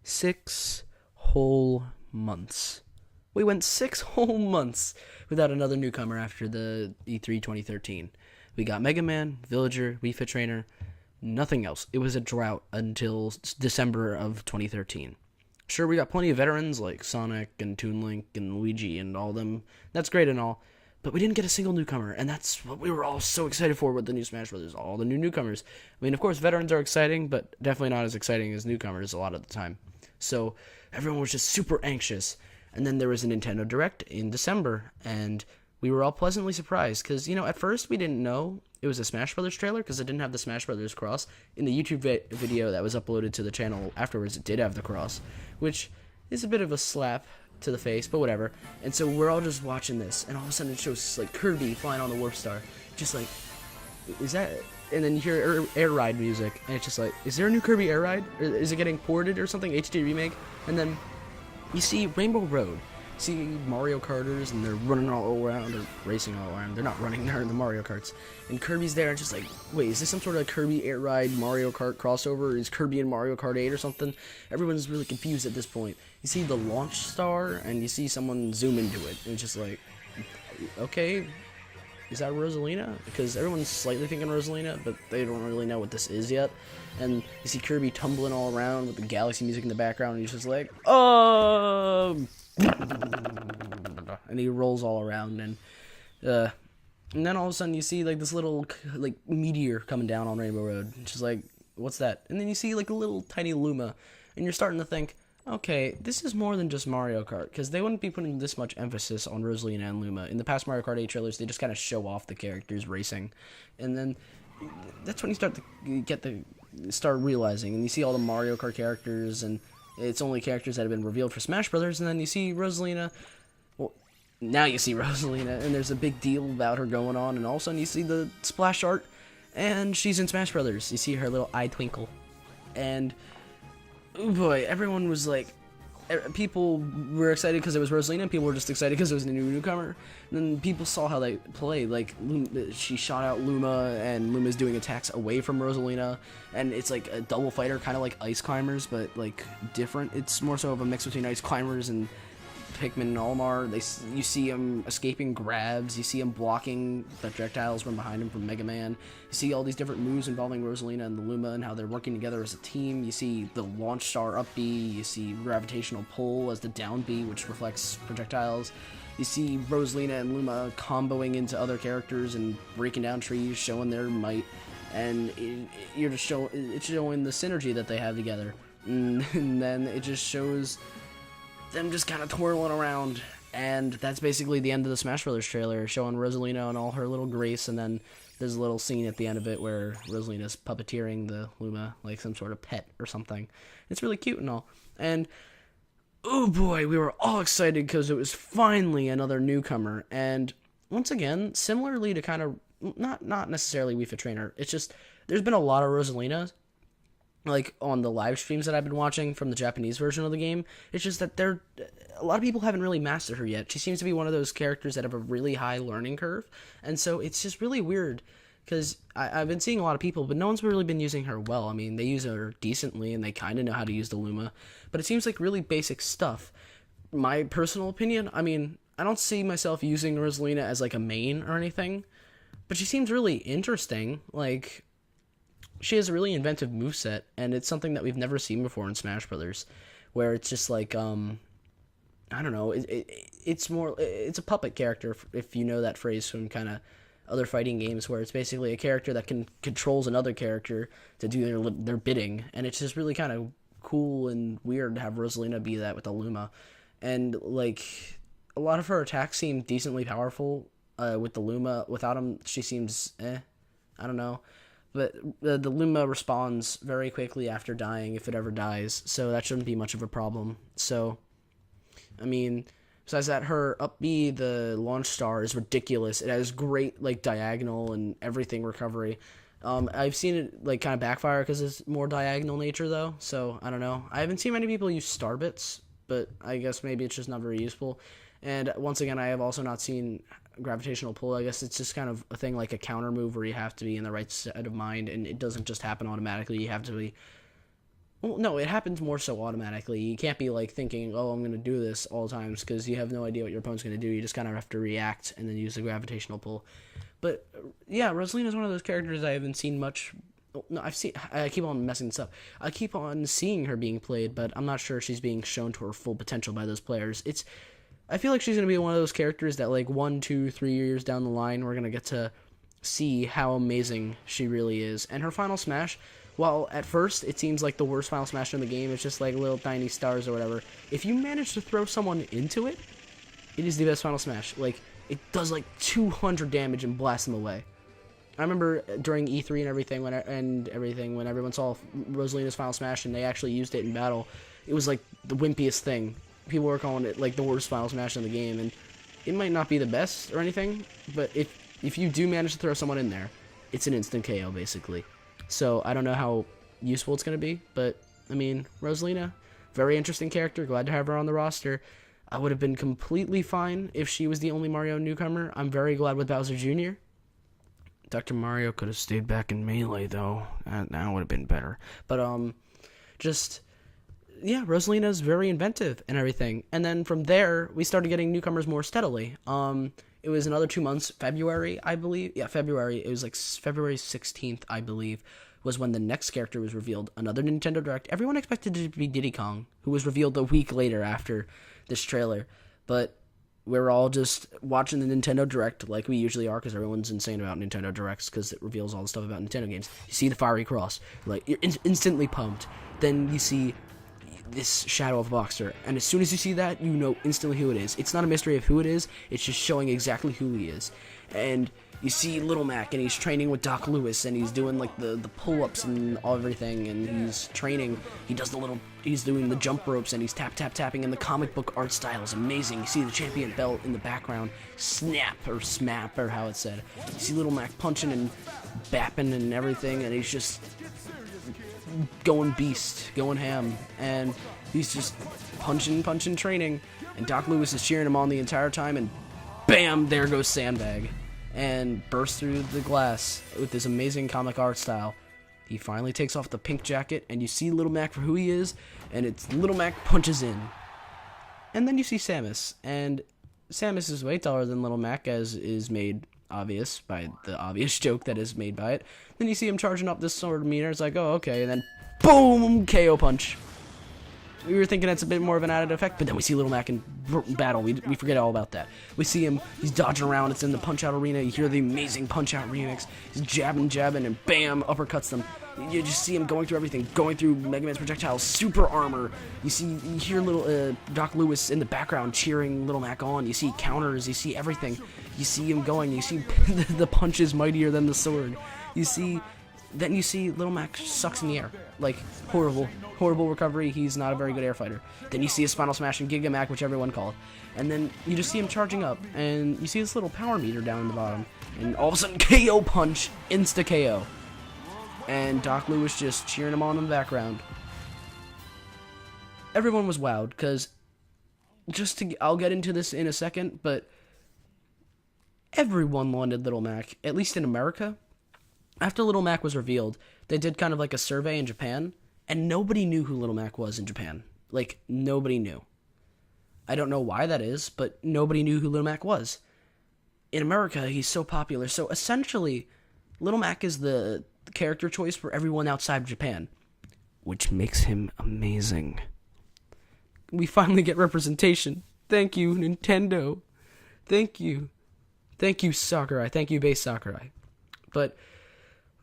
6 whole months. We went 6 whole months without another newcomer after the E3 2013. We got Mega Man, Villager, Wii Fit Trainer, nothing else. It was a drought until December of 2013. Sure, we got plenty of veterans like Sonic and Toon Link and Luigi and all them. That's great and all. But we didn't get a single newcomer, and that's what we were all so excited for with the new Smash Brothers. All the new newcomers. I mean, of course, veterans are exciting, but definitely not as exciting as newcomers a lot of the time. So everyone was just super anxious. And then there was a Nintendo Direct in December, and we were all pleasantly surprised because, at first we didn't know it was a Smash Brothers trailer because it didn't have the Smash Brothers cross. In the YouTube video that was uploaded to the channel afterwards, it did have the cross, which is a bit of a slap to the face, but whatever. And so we're all just watching this, and all of a sudden it shows like Kirby flying on the Warp Star, just like, is that? And then you hear Air Ride music, and it's just like, is there a new Kirby Air Ride? Or is it getting ported or something? HD remake? And then you see Rainbow Road. See Mario Karters, and they're running all around, or racing all around. They're not running, they're in the Mario Karts. And Kirby's there, and just like, wait, is this some sort of Kirby Air Ride Mario Kart crossover? Is Kirby in Mario Kart 8 or something? Everyone's really confused at this point. You see the launch star, and you see someone zoom into it, and it's just like, okay, is that Rosalina? Because everyone's slightly thinking Rosalina, but they don't really know what this is yet. And you see Kirby tumbling all around with the Galaxy music in the background, and he's just like, oh! And he rolls all around, and then all of a sudden you see like this little like meteor coming down on Rainbow Road. It's just like, what's that? And then you see like a little tiny Luma, and you're starting to think, okay, this is more than just Mario Kart, because they wouldn't be putting this much emphasis on Rosalina and Luma. In the past Mario Kart 8 trailers, they just kind of show off the characters racing, and then that's when you start realizing, and you see all the Mario Kart characters, and it's only characters that have been revealed for Smash Brothers, and then you see Rosalina. Well, now you see Rosalina, and there's a big deal about her going on, and all of a sudden you see the splash art, and she's in Smash Brothers. You see her little eye twinkle, and oh boy, everyone was like, people were excited because it was Rosalina, and people were just excited because it was a new newcomer. And then people saw how they play, like, she shot out Luma, and Luma's doing attacks away from Rosalina, and it's like a double fighter, kind of like Ice Climbers, but, like, different. It's more so of a mix between Ice Climbers and Pikmin and Olimar. You see him escaping grabs, you see him blocking projectiles from behind him from Mega Man. You see all these different moves involving Rosalina and the Luma and how they're working together as a team. You see the launch star up B, you see gravitational pull as the down B, which reflects projectiles. You see Rosalina and Luma comboing into other characters and breaking down trees, showing their might, and it's showing the synergy that they have together. And then it just shows them just kind of twirling around, and that's basically the end of the Smash Brothers trailer, showing Rosalina and all her little grace, and then there's a little scene at the end of it where Rosalina's puppeteering the Luma like some sort of pet or something. It's really cute and all, and oh boy, we were all excited because it was finally another newcomer. And once again, similarly to kind of not necessarily Wii Fit Trainer, it's just there's been a lot of Rosalina like on the live streams that I've been watching from the Japanese version of the game. It's just that a lot of people haven't really mastered her yet. She seems to be one of those characters that have a really high learning curve, and so it's just really weird because I've been seeing a lot of people, but no one's really been using her well. I mean, they use her decently, and they kind of know how to use the Luma, but it seems like really basic stuff. My personal opinion, I mean, I don't see myself using Rosalina as like a main or anything, but she seems really interesting. Like, she has a really inventive moveset, and it's something that we've never seen before in Smash Brothers, where it's just like, I don't know, it's a puppet character, if you know that phrase from kind of other fighting games, where it's basically a character that controls another character to do their bidding, and it's just really kind of cool and weird to have Rosalina be that with the Luma. And, like, a lot of her attacks seem decently powerful with the Luma. Without him, she seems, I don't know. But the Luma responds very quickly after dying, if it ever dies, so that shouldn't be much of a problem. So, I mean, besides that, her up B, the launch star, is ridiculous. It has great, like, diagonal and everything recovery. I've seen it, like, kind of backfire because it's more diagonal nature, though, so I don't know. I haven't seen many people use star bits, but I guess maybe it's just not very useful. And once again, I have also not seen gravitational pull. I guess it's just kind of a thing like a counter move where you have to be in the right set of mind, and it doesn't just happen automatically. You have to be Well, no, it happens more so automatically. You can't be like thinking, "Oh, I'm going to do this all times," because you have no idea what your opponent's going to do. You just kind of have to react and then use the gravitational pull. But yeah, Rosalina is one of those characters I haven't seen much. No, I've seen. I keep on messing this up. I keep on seeing her being played, but I'm not sure she's being shown to her full potential by those players. I feel like she's going to be one of those characters that like 1, 2, 3 years down the line, we're going to get to see how amazing she really is. And her final smash, while at first it seems like the worst final smash in the game, it's just like little tiny stars or whatever. If you manage to throw someone into it, it is the best final smash. Like, it does like 200 damage and blasts them away. I remember during E3 and everything, when everyone saw Rosalina's final smash and they actually used it in battle, it was like the wimpiest thing. People were calling it like the worst final smash in the game, and it might not be the best or anything, but if you do manage to throw someone in there, it's an instant KO basically. So I don't know how useful it's going to be, but I mean, Rosalina, very interesting character. Glad to have her on the roster. I would have been completely fine if she was the only Mario newcomer. I'm very glad with Bowser Jr. Dr. Mario could have stayed back in Melee, though. That would have been better. But, yeah, Rosalina's very inventive and everything. And then from there, we started getting newcomers more steadily. It was another 2 months, February, I believe. Yeah, February. It was like February 16th, I believe, was when the next character was revealed. Another Nintendo Direct. Everyone expected it to be Diddy Kong, who was revealed a week later after this trailer. But we were all just watching the Nintendo Direct like we usually are, because everyone's insane about Nintendo Directs because it reveals all the stuff about Nintendo games. You see the Fiery Cross, like, you're instantly pumped. Then you see this Shadow of Boxer, and as soon as you see that, you know instantly who it is. It's not a mystery of who it is, it's just showing exactly who he is. And you see Little Mac, and he's training with Doc Lewis, and he's doing like the pull-ups and everything, and he's training. He's doing the jump ropes, and he's tapping, and the comic book art style is amazing. You see the champion belt in the background, snap or smap or how it's said. You see Little Mac punching and bapping and everything, and he's just going beast, going ham, and he's just punching, training, and Doc Lewis is cheering him on the entire time, and bam, there goes Sandbag, and bursts through the glass with this amazing comic art style. He finally takes off the pink jacket, and you see Little Mac for who he is, and it's Little Mac punches in. And then you see Samus, and Samus is way taller than Little Mac, as is made obvious by the obvious joke that is made by it. Then you see him charging up this sword meter. It's like, oh, okay, and then boom, KO punch. We were thinking that's a bit more of an added effect, but then we see Little Mac in battle. We forget all about that. We see him, he's dodging around. It's in the Punch-Out arena. You hear the amazing Punch-Out remix. He's jabbing, and bam, uppercuts them. You just see him going through everything, going through Mega Man's projectiles, super armor. You hear little Doc Lewis in the background cheering Little Mac on. You see counters, you see everything. You see him going. You see the punch is mightier than the sword. Then you see Little Mac sucks in the air. Like, horrible recovery. He's not a very good air fighter. Then you see his final smash and Giga Mac, which everyone called. And then you just see him charging up, and you see this little power meter down in the bottom. And all of a sudden, KO punch, insta KO. And Doc Lewis just cheering him on in the background. Everyone was wowed, because I'll get into this in a second, but everyone wanted Little Mac, at least in America. After Little Mac was revealed, they did kind of like a survey in Japan, and nobody knew who Little Mac was in Japan. Like, nobody knew. I don't know why that is, but nobody knew who Little Mac was. In America, he's so popular. So essentially, Little Mac is the character choice for everyone outside of Japan, which makes him amazing. We finally get representation. Thank you, Nintendo. Thank you. Thank you, Sakurai. Thank you, Base Sakurai. But,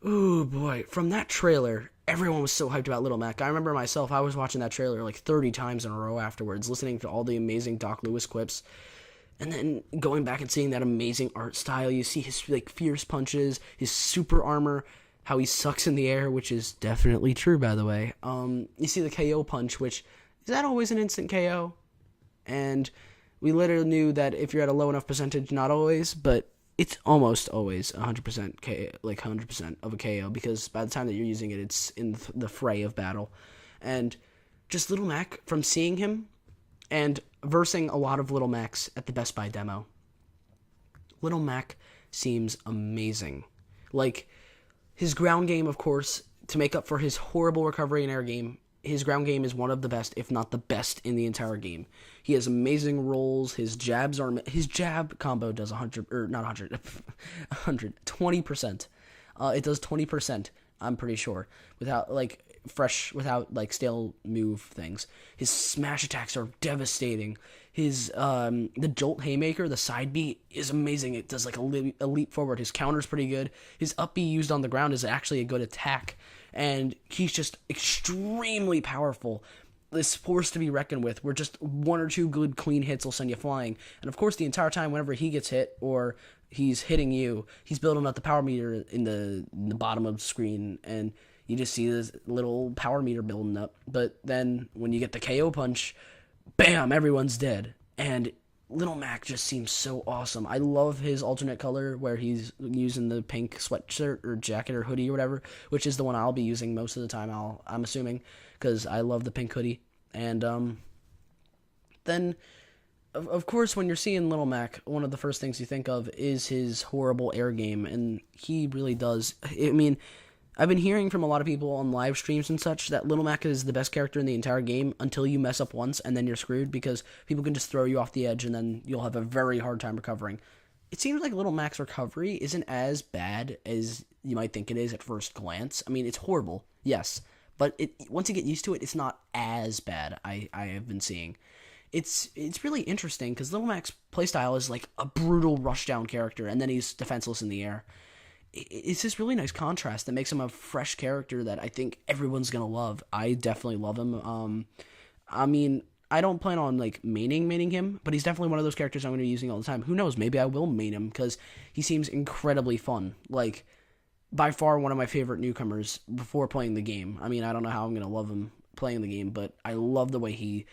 oh boy, from that trailer, everyone was so hyped about Little Mac. I remember myself, I was watching that trailer like 30 times in a row afterwards, listening to all the amazing Doc Lewis quips, and then going back and seeing that amazing art style. You see his like fierce punches, his super armor, how he sucks in the air, which is definitely true, by the way. You see the KO punch, which, is that always an instant KO? And we literally knew that if you're at a low enough percentage, not always, but it's almost always 100% KO, like 100% of a KO, because by the time that you're using it, it's in the fray of battle. And just Little Mac, from seeing him and versing a lot of Little Macs at the Best Buy demo, Little Mac seems amazing. Like, his ground game, of course, to make up for his horrible recovery and air game, his ground game is one of the best, if not the best, in the entire game. He has amazing rolls. His jab combo does 100, or not 100, 100, 20%. It does 20%, I'm pretty sure, without stale move things. His smash attacks are devastating. His the Jolt Haymaker, the side B, is amazing. It does like a leap forward. His counter's pretty good. His up B used on the ground is actually a good attack, and he's just extremely powerful. This force to be reckoned with, where just one or two good clean hits will send you flying. And of course, the entire time, whenever he gets hit or he's hitting you, he's building up the power meter in the bottom of the screen, and you just see this little power meter building up. But then when you get the KO punch, bam, everyone's dead. And Little Mac just seems so awesome. I love his alternate color where he's using the pink sweatshirt or jacket or hoodie or whatever, which is the one I'll be using most of the time, I'm assuming, because I love the pink hoodie. And then, of course, when you're seeing Little Mac, one of the first things you think of is his horrible air game, and he really does. I mean, I've been hearing from a lot of people on live streams and such that Little Mac is the best character in the entire game until you mess up once, and then you're screwed because people can just throw you off the edge, and then you'll have a very hard time recovering. It seems like Little Mac's recovery isn't as bad as you might think it is at first glance. I mean, it's horrible, yes, but once you get used to it, it's not as bad, I have been seeing. It's really interesting because Little Mac's playstyle is like a brutal rushdown character, and then he's defenseless in the air. It's this really nice contrast that makes him a fresh character that I think everyone's gonna love. I definitely love him. I mean, I don't plan on like maining him, but he's definitely one of those characters I'm gonna be using all the time. Who knows? Maybe I will main him because he seems incredibly fun. Like, by far one of my favorite newcomers before playing the game. I mean, I don't know how I'm gonna love him playing the game, but I love the way he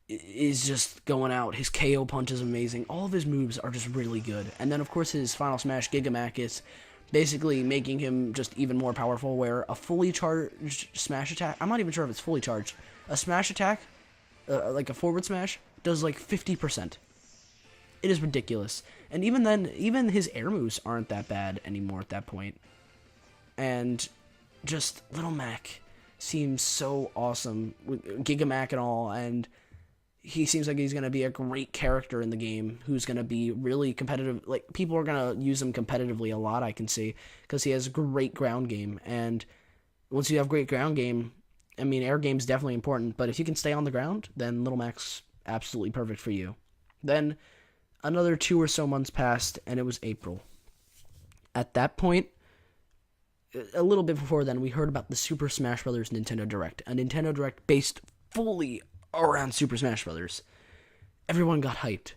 is just going out. His KO punch is amazing. All of his moves are just really good. And then, of course, his final smash, Gigamac, is basically making him just even more powerful, where a fully charged smash attack, I'm not even sure if it's fully charged, a smash attack, like a forward smash, does like 50%. It is ridiculous. And even then, even his air moves aren't that bad anymore at that point. And just Little Mac seems so awesome with Gigamac and all, and he seems like he's going to be a great character in the game who's going to be really competitive. Like, people are going to use him competitively a lot, I can see, because he has great ground game. And once you have great ground game, I mean, air game's definitely important, but if you can stay on the ground, then Little Mac's absolutely perfect for you. Then another 2 or so months passed, and it was April. At that point, a little bit before then, we heard about the Super Smash Bros. Nintendo Direct, a Nintendo Direct based fully around Super Smash Brothers. Everyone got hyped.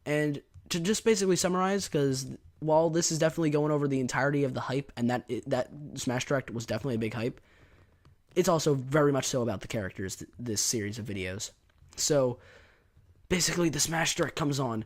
And to just basically summarize, because while this is definitely going over the entirety of the hype, and that Smash Direct was definitely a big hype, it's also very much so about the characters, this series of videos. So, basically, the Smash Direct comes on,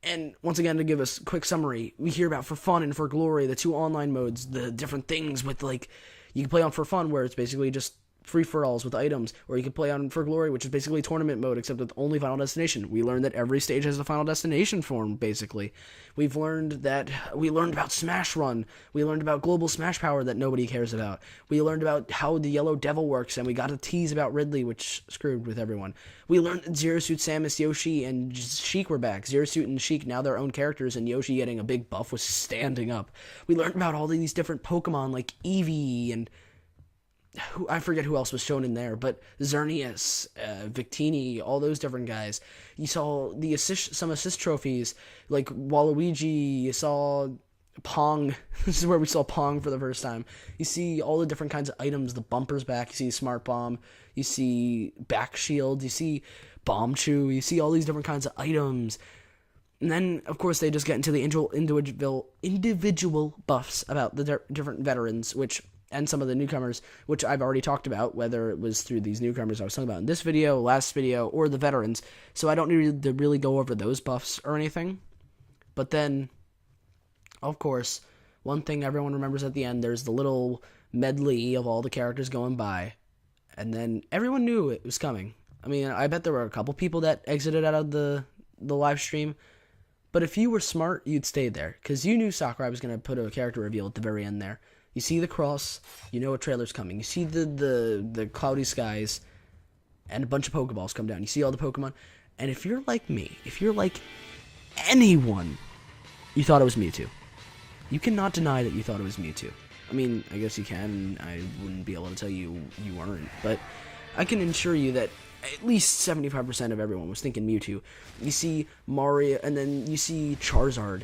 and once again, to give us a quick summary, we hear about For Fun and For Glory, the 2 online modes, the different things with, like, you can play on For Fun, where it's basically just free-for-alls with items, or you can play on For Glory, which is basically tournament mode, except with only Final Destination. We learned that every stage has a Final Destination form, basically. We learned about Smash Run. We learned about Global Smash Power that nobody cares about. We learned about how the Yellow Devil works, and we got a tease about Ridley, which screwed with everyone. We learned that Zero Suit Samus, Yoshi, and Sheik were back. Zero Suit and Sheik now their own characters, and Yoshi getting a big buff was standing up. We learned about all these different Pokemon, like Eevee, and I forget who else was shown in there, but Xerneas, Victini, all those different guys. You saw some assist trophies, like Waluigi. You saw Pong. This is where we saw Pong for the first time. You see all the different kinds of items. The bumper's back. You see Smart Bomb. You see Back Shield. You see Bomb Chew. You see all these different kinds of items. And then, of course, they just get into the individual buffs about the different veterans, and some of the newcomers, which I've already talked about, whether it was through these newcomers I was talking about in this video, last video, or the veterans. So I don't need to really go over those buffs or anything. But then, of course, one thing everyone remembers at the end, there's the little medley of all the characters going by. And then everyone knew it was coming. I mean, I bet there were a couple people that exited out of the live stream. But if you were smart, you'd stay there, because you knew Sakurai was going to put a character reveal at the very end there. You see the cross, you know a trailer's coming. You see the cloudy skies, and a bunch of Pokeballs come down. You see all the Pokemon, and if you're like me, if you're like anyone, you thought it was Mewtwo. You cannot deny that you thought it was Mewtwo. I mean, I guess you can. I wouldn't be able to tell you you weren't, but I can assure you that at least 75% of everyone was thinking Mewtwo. You see Mario, and then you see Charizard,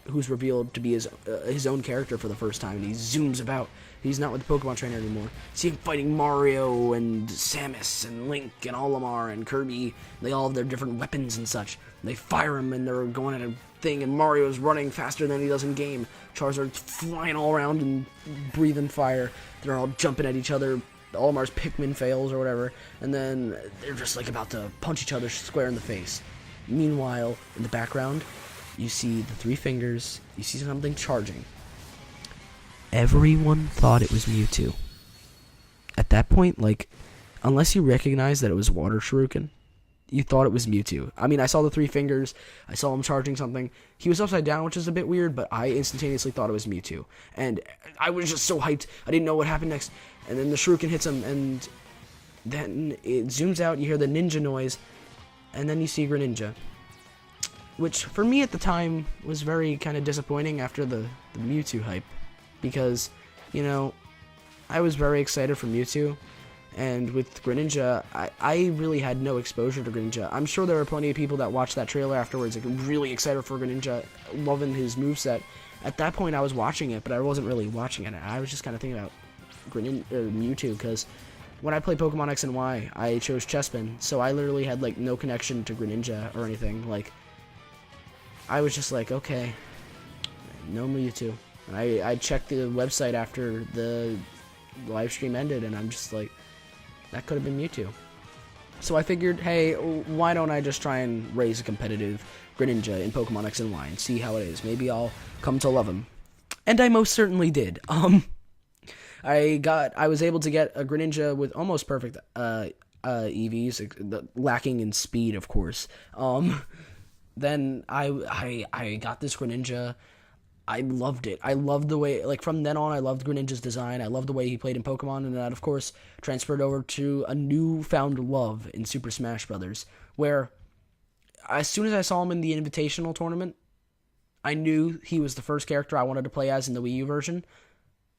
who's revealed to be his own character for the first time, and he zooms about. He's not with the Pokemon trainer anymore. You see him fighting Mario and Samus and Link and Olimar and Kirby. They all have their different weapons and such. They fire him, and they're going at a thing, and Mario's running faster than he does in game. Charizard's flying all around and breathing fire. They're all jumping at each other. Olimar's Pikmin fails or whatever, and then they're just like about to punch each other square in the face. Meanwhile, in the background, you see the three fingers, you see something charging. Everyone thought it was Mewtwo. At that point, like, unless you recognize that it was Water Shuriken, you thought it was Mewtwo. I mean, I saw the three fingers, I saw him charging something. He was upside down, which is a bit weird, but I instantaneously thought it was Mewtwo. And I was just so hyped, I didn't know what happened next. And then the Shuriken hits him, and then it zooms out, you hear the ninja noise, and then you see Greninja. Which, for me at the time, was very kind of disappointing after the Mewtwo hype. Because, you know, I was very excited for Mewtwo. And with Greninja, I really had no exposure to Greninja. I'm sure there were plenty of people that watched that trailer afterwards, like, really excited for Greninja, loving his moveset. At that point, I was watching it, but I wasn't really watching it. I was just kind of thinking about Mewtwo, because when I played Pokemon X and Y, I chose Chespin, so I literally had, like, no connection to Greninja or anything. Like, I was just like, okay, no Mewtwo. And I checked the website after the live stream ended, and I'm just like, that could have been Mewtwo. So I figured, hey, why don't I just try and raise a competitive Greninja in Pokemon X and Y and see how it is. Maybe I'll come to love him. And I most certainly did. I was able to get a Greninja with almost perfect EVs, lacking in speed, of course. Then I got this Greninja. I loved it. I loved the way, like, from then on, I loved Greninja's design. I loved the way he played in Pokemon, and that, of course, transferred over to a newfound love in Super Smash Bros., where as soon as I saw him in the Invitational Tournament, I knew he was the first character I wanted to play as in the Wii U version,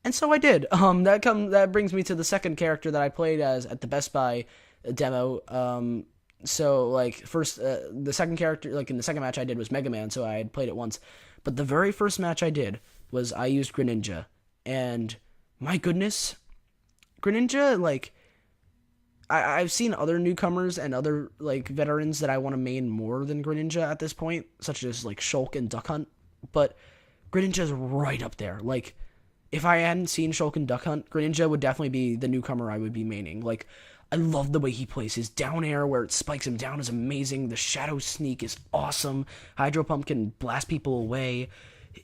and so I did. That brings me to the second character that I played as at the Best Buy demo. So, like, first, the second character, like, in the second match I did was Mega Man, so I had played it once. But the very first match I did was I used Greninja. And, my goodness, Greninja, like, I've seen other newcomers and other, like, veterans that I want to main more than Greninja at this point, such as, like, Shulk and Duck Hunt. But Greninja's right up there. Like, if I hadn't seen Shulk and Duck Hunt, Greninja would definitely be the newcomer I would be maining. Like, I love the way he plays. His down air where it spikes him down is amazing. The Shadow Sneak is awesome. Hydro Pump can blast people away.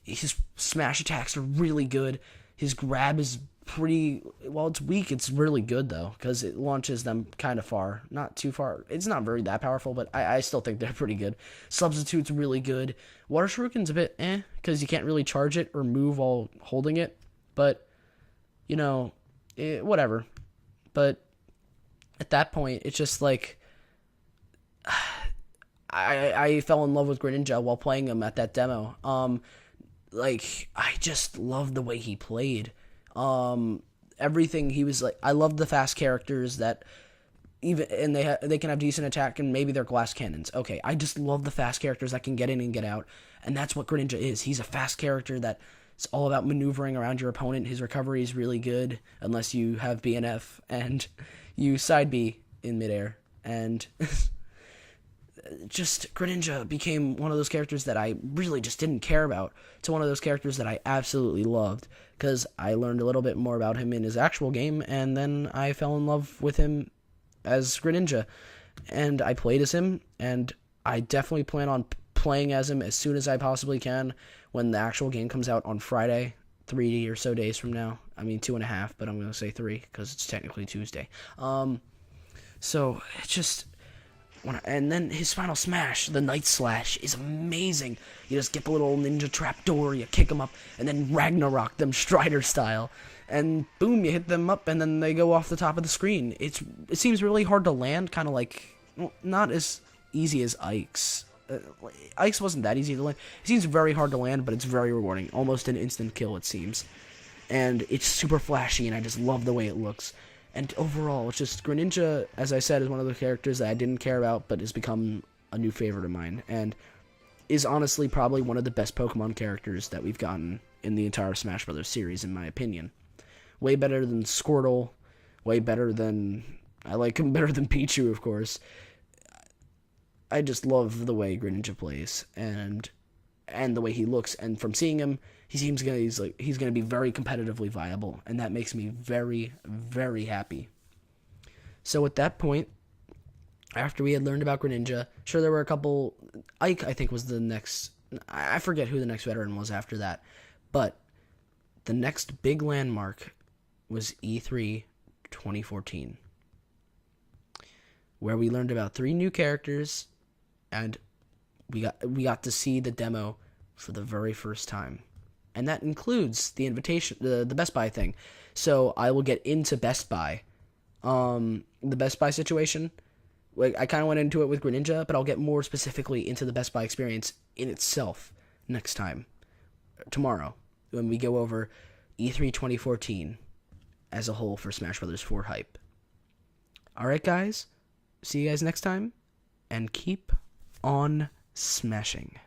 His smash attacks are really good. His grab is pretty... Well, it's weak. It's really good, though, because it launches them kind of far. Not too far. It's not very that powerful, but I still think they're pretty good. Substitute's really good. Water Shuriken's a bit because you can't really charge it or move while holding it. But, you know, whatever. But at that point, it's just like... I fell in love with Greninja while playing him at that demo. Like, I just loved the way he played. Everything he was like... I loved the fast characters that... and they can have decent attack, and maybe they're glass cannons. Okay, I just love the fast characters that can get in and get out. And that's what Greninja is. He's a fast character that... It's all about maneuvering around your opponent. His recovery is really good, unless you have BNF and you side B in midair. And just Greninja became one of those characters that I really just didn't care about to one of those characters that I absolutely loved, because I learned a little bit more about him in his actual game, and then I fell in love with him as Greninja. And I played as him, and I definitely plan on playing as him as soon as I possibly can when the actual game comes out on Friday, 3 or so days from now. I mean, 2.5, but I'm going to say 3 because it's technically Tuesday. So, it's just... And then his final smash, the Night Slash, is amazing. You just get the little ninja trap door, you kick them up, and then Ragnarok them Strider style. And boom, you hit them up, and then they go off the top of the screen. It seems really hard to land, kind of like, well, not as easy as Ike's. Ike's wasn't that easy to land. It seems very hard to land, but it's very rewarding. Almost an instant kill, it seems. And it's super flashy, and I just love the way it looks. And overall, it's just Greninja, as I said, is one of the characters that I didn't care about, but has become a new favorite of mine, and is honestly probably one of the best Pokemon characters that we've gotten in the entire Smash Bros. Series, in my opinion. Way better than Squirtle, way better than... I like him better than Pichu, of course. I just love the way Greninja plays, and the way he looks, and from seeing him, he's gonna be very competitively viable, and that makes me very, very happy. So at that point, after we had learned about Greninja, sure, there were a couple... Ike, I think, was the next... I forget who the next veteran was after that, but the next big landmark was E3 2014, where we learned about 3 new characters, and we got to see the demo for the very first time. And that includes the invitation, the Best Buy thing. So I will get into Best Buy. The Best Buy situation, like, I kind of went into it with Greninja, but I'll get more specifically into the Best Buy experience in itself next time, tomorrow, when we go over E3 2014 as a whole for Smash Bros. 4 hype. Alright, guys. See you guys next time, and keep on smashing.